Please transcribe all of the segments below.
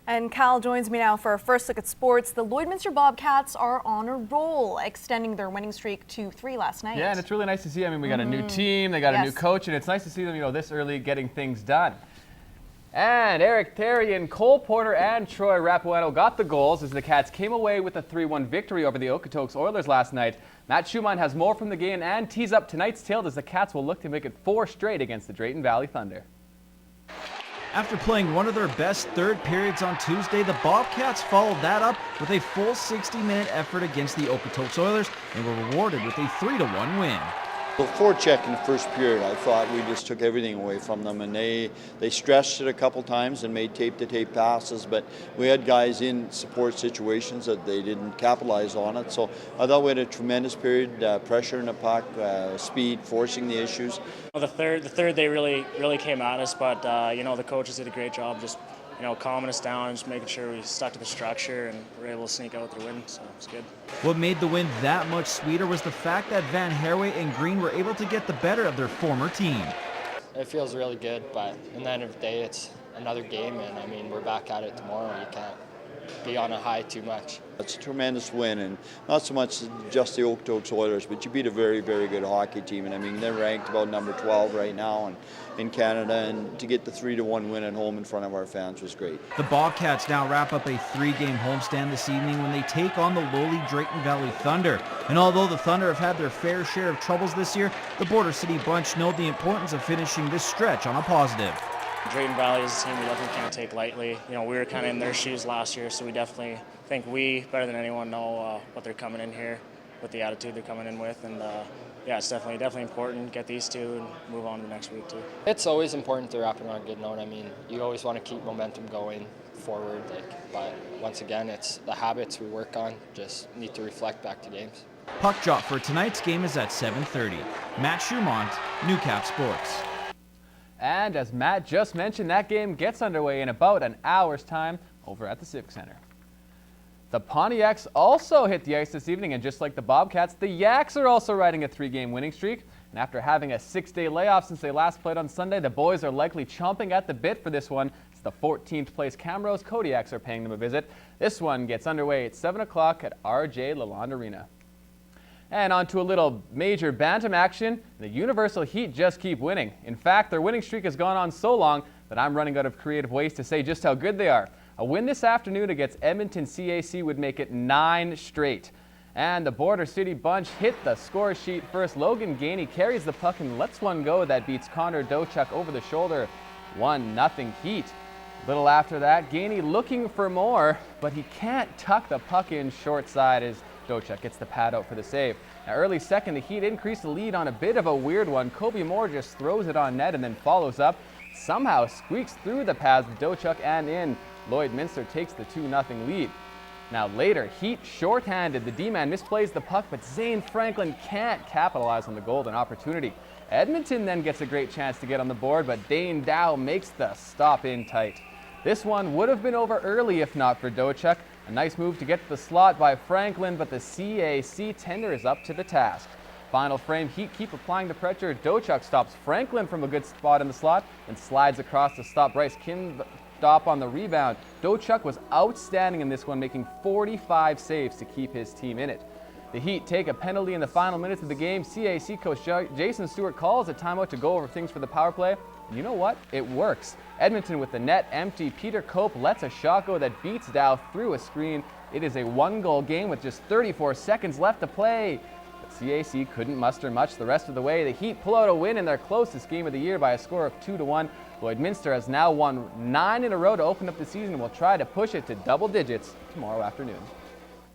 And Cal joins me now for our first look at sports. The Lloydminster Bobcats are on a roll, extending their winning streak to 3 last night. Yeah, and it's really nice to see. I mean, we got a new team, they got a new coach, and it's nice to see them, this early getting things done. And Eric Therrien, Cole Porter, and Troy Rapuano got the goals as the Cats came away with a 3-1 victory over the Okotoks Oilers last night. Matt Schumann has more from the game and tees up tonight's tale as the Cats will look to make it 4 straight against the Drayton Valley Thunder. After playing one of their best third periods on Tuesday, the Bobcats followed that up with a full 60-minute effort against the Okotoks Oilers and were rewarded with a 3-1 win. Before checking the first period, I thought we just took everything away from them, and they stretched it a couple times and made tape-to-tape passes, but we had guys in support situations that they didn't capitalize on it. So I thought we had a tremendous period, pressure in the puck, speed, forcing the issues. The third they really came at us, but the coaches did a great job just calming us down and just making sure we stuck to the structure and were able to sneak out with the win, so it's good. What made the win that much sweeter was the fact that Van Herway and Green were able to get the better of their former team. It feels really good, but in the end of the day, it's another game, and I mean, we're back at it tomorrow. You can't be on a high too much. It's a tremendous win, and not so much just the Okotoks Oilers, but you beat a very, very good hockey team, and I mean, they're ranked about number 12 right now and in Canada, and to get the 3-1 win at home in front of our fans was great. The Bobcats now wrap up a 3-game homestand this evening when they take on the lowly Drayton Valley Thunder. And although the Thunder have had their fair share of troubles this year, the Border City bunch know the importance of finishing this stretch on a positive. Drayton Valley is a team we definitely can't take lightly. We were kind of in their shoes last year, so we definitely think we, better than anyone, know what they're coming in here, what the attitude they're coming in with, and yeah, it's definitely important. Get these two and move on to next week too. It's always important to wrap it on a good note. I mean, you always want to keep momentum going forward, but once again, it's the habits we work on. Just need to reflect back to games. Puck drop for tonight's game is at 7:30. Matt Schumann, Newcap Sports. And as Matt just mentioned, that game gets underway in about an hour's time over at the Civic Center. The Pontiacs also hit the ice this evening, and just like the Bobcats, the Yaks are also riding a 3-game winning streak. And after having a 6-day layoff since they last played on Sunday, the boys are likely chomping at the bit for this one. It's the 14th place Camrose Kodiaks are paying them a visit. This one gets underway at 7 o'clock at RJ Lalonde Arena. And on to a little major bantam action. The Universal Heat just keep winning. In fact, their winning streak has gone on so long that I'm running out of creative ways to say just how good they are. A win this afternoon against Edmonton CAC would make it 9 straight. And the Border City bunch hit the score sheet first. Logan Gainey carries the puck and lets one go that beats Connor Dochuk over the shoulder. 1-0 Heat. A little after that, Gainey looking for more, but he can't tuck the puck in short side as Dochuk gets the pad out for the save. Now, early second, the Heat increased the lead on a bit of a weird one. Kobe Moore just throws it on net and then follows up. Somehow squeaks through the pads with Dochuk and in. Lloydminster takes the 2-0 lead. Now later, Heat shorthanded. The D-man misplays the puck, but Zane Franklin can't capitalize on the golden opportunity. Edmonton then gets a great chance to get on the board, but Dane Dow makes the stop in tight. This one would have been over early if not for Dochuk. A nice move to get to the slot by Franklin, but the CAC tender is up to the task. Final frame, Heat keep applying the pressure. Dochuk stops Franklin from a good spot in the slot and slides across to stop Bryce Kindop on the rebound. Dochuk was outstanding in this one, making 45 saves to keep his team in it. The Heat take a penalty in the final minutes of the game. CAC coach Jason Stewart calls a timeout to go over things for the power play. And you know what? It works. Edmonton with the net empty. Peter Cope lets a shot go that beats Dow through a screen. It is a 1-goal game with just 34 seconds left to play. But CAC couldn't muster much the rest of the way. The Heat pull out a win in their closest game of the year by a score of 2-1. Lloydminster has now won 9 in a row to open up the season and will try to push it to double digits tomorrow afternoon.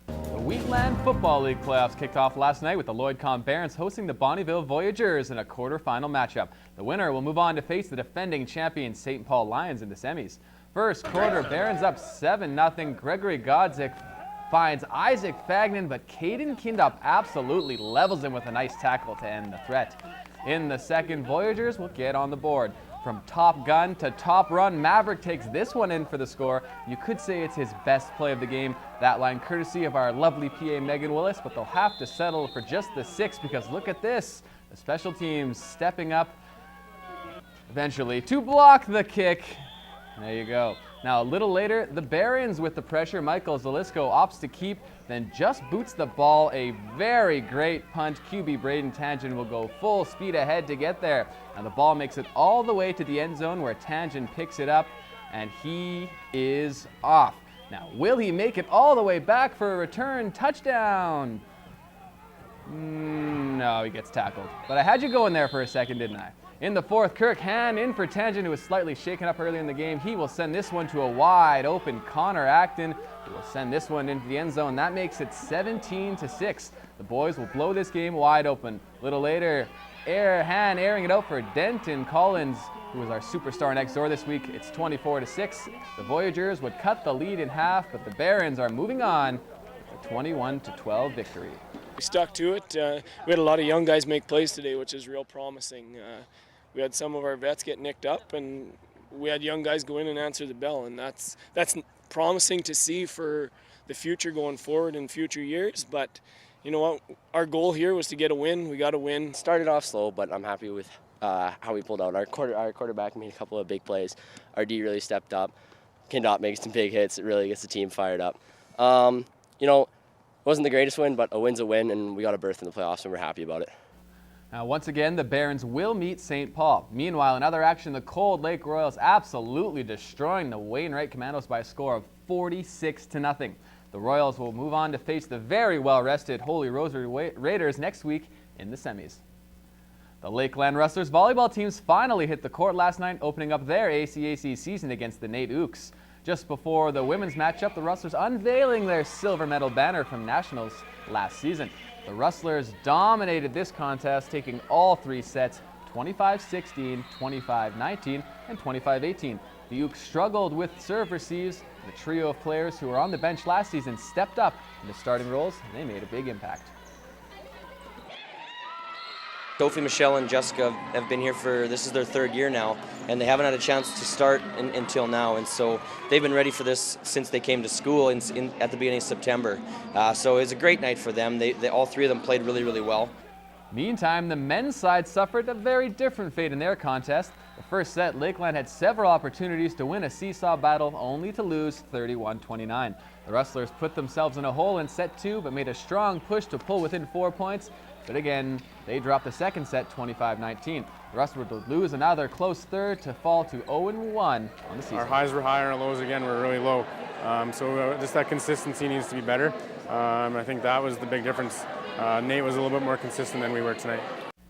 The Wheatland Football League playoffs kicked off last night with the Lloydcom Barons hosting the Bonneville Voyageurs in a quarterfinal matchup. The winner will move on to face the defending champion St. Paul Lions in the semis. First quarter, Barons up 7-0. Gregory Godzik finds Isaac Fagnan, but Caden Kindop absolutely levels him with a nice tackle to end the threat. In the second, Voyageurs will get on the board. From top gun to top run, Maverick takes this one in for the score. You could say it's his best play of the game. That line courtesy of our lovely PA Megan Willis, but they'll have to settle for just the 6 because look at this. The special teams stepping up eventually to block the kick. There you go. Now, a little later, the Barons with the pressure. Michael Zalisco opts to keep, then just boots the ball. A very great punch. QB Braden Tangent will go full speed ahead to get there. Now, the ball makes it all the way to the end zone where Tangent picks it up, and he is off. Now, will he make it all the way back for a return touchdown? No, he gets tackled. But I had you going there for a second, didn't I? In the fourth, Kirk Han in for Tangent, who was slightly shaken up early in the game. He will send this one to a wide open Connor Acton, who will send this one into the end zone. That makes it 17-6. The boys will blow this game wide open. A little later, Han airing it out for Denton Collins, who was our superstar next door this week. It's 24-6. The Voyageurs would cut the lead in half, but the Barons are moving on with a 21-12 victory. We stuck to it. We had a lot of young guys make plays today, which is real promising. We had some of our vets get nicked up, and we had young guys go in and answer the bell, and that's promising to see for the future going forward in future years. But you know what? Our goal here was to get a win. We got a win. Started off slow, but I'm happy with how we pulled out. Our quarterback made a couple of big plays. Our D really stepped up. Kindot makes some big hits. It really gets the team fired up. You know, it wasn't the greatest win, but a win's a win, and we got a berth in the playoffs, and we're happy about it. Now, once again, the Barons will meet St. Paul. Meanwhile, in other action, the Cold Lake Royals absolutely destroying the Wainwright Commandos by a score of 46-0. The Royals will move on to face the very well-rested Holy Rosary Raiders next week in the semis. The Lakeland Rustlers volleyball teams finally hit the court last night, opening up their ACAC season against the Nate Ooks. Just before the women's matchup, the Rustlers unveiling their silver medal banner from Nationals last season. The Rustlers dominated this contest, taking all three sets, 25-16, 25-19, and 25-18. The Ooks struggled with serve receives. The trio of players who were on the bench last season stepped up into starting roles, and they made a big impact. Sophie, Michelle, and Jessica have been here this is their third year now, and they haven't had a chance to start until now, and so they've been ready for this since they came to school at the beginning of September. So it was a great night for them. All three of them played really, really well. Meantime, the men's side suffered a very different fate in their contest. The first set, Lakeland had several opportunities to win a seesaw battle, only to lose 31-29. The Rustlers put themselves in a hole in set two, but made a strong push to pull within 4 points. But again, they dropped the second set 25-19. The Rustlers would lose another close third to fall to 0-1 on the season. Our highs were high and our lows again were really low. So just that consistency needs to be better. I think that was the big difference. Nate was a little bit more consistent than we were tonight.